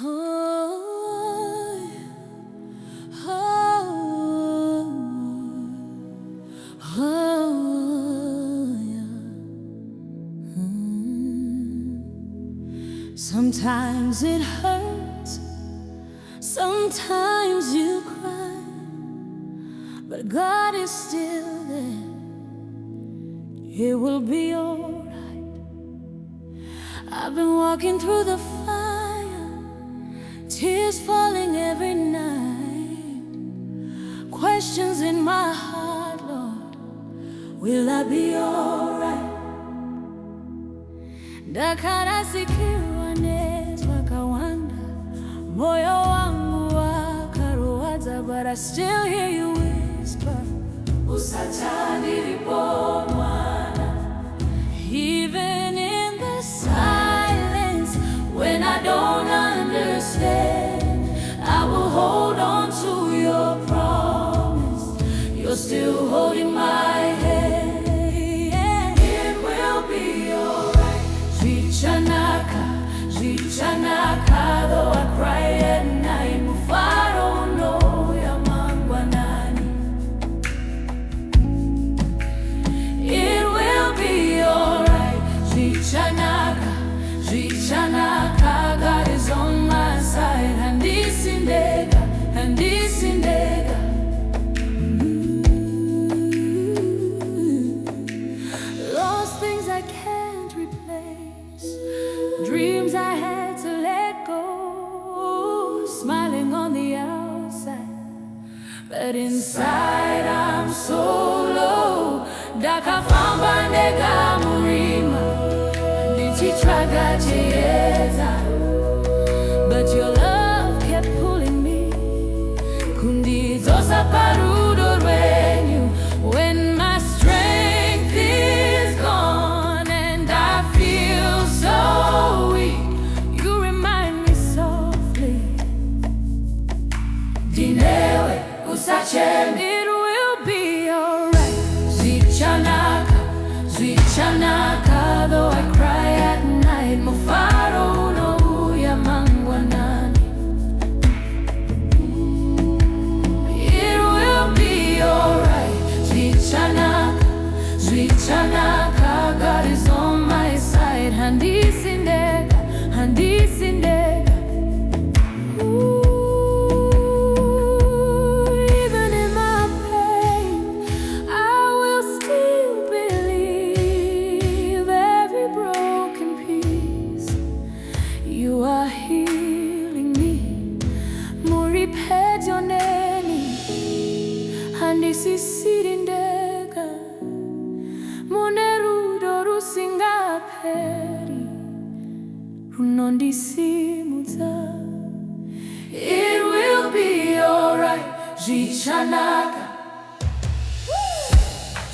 Oh, oh, oh, yeah. Sometimes it hurts, sometimes you cry, but God is still there. It will be alright. I've been walking through the fire, tears falling every night, questions in my heart, Lord, will I be alright? Dakara sikirwa nezwa kawanda, moyo wangu wakaruwaza, but I still hear you whisper, usachani lipo mwana. Even in the silence, when I don't understand, I will hold on to your promise. You're still holding my hand. It will be alright. Zvichanaka, zvichanaka, though I cry at night, mufaro no yamangwanani. It will be alright. Zvichanaka, zvichanaka, God is on my side. Handisindega, handisindega. Lost things I can't replace, dreams I had to let go, smiling on the outside, but inside I'm so low. Dakafamba ndega murima, ndichitsvaga chiedza, but your love kept pulling me, kundidzosa parudo rwenyu. When my strength is gone and I feel so weak, you remind me softly, ndinewe usacheme. It will be alright. Zvichanaka, zvichanaka, though I cry at night, mufaro no yamangwanani. It will be alright. Zvichanaka, zvichanaka, God is on my side. Handisindega, handisindega. Even in my pain, I will still believe. Every broken piece, you are healing me. Muri pedioneni, handisisirindega. Munerudo rusingaperi, runondisimudza. It will be alright. Zvichanaka,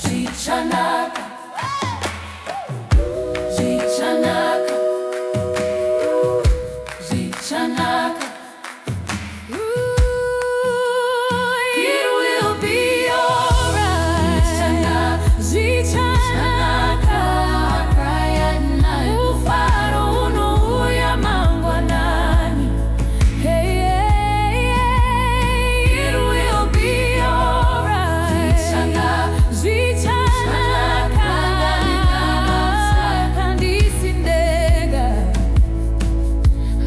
zvichanaka, zvichanaka, zvichanaka. It will be alright. Zvichanaka, I cry at night, ufaro no yamangwanani. Hey, hey, hey, it will be alright. Zvichanaka, handisindega,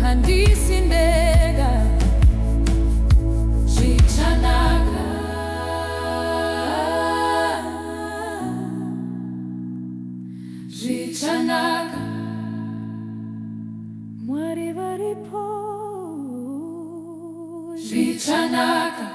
handisindega. Zvichanaka, zvichanaka. Mwari varipo. Zvichanaka.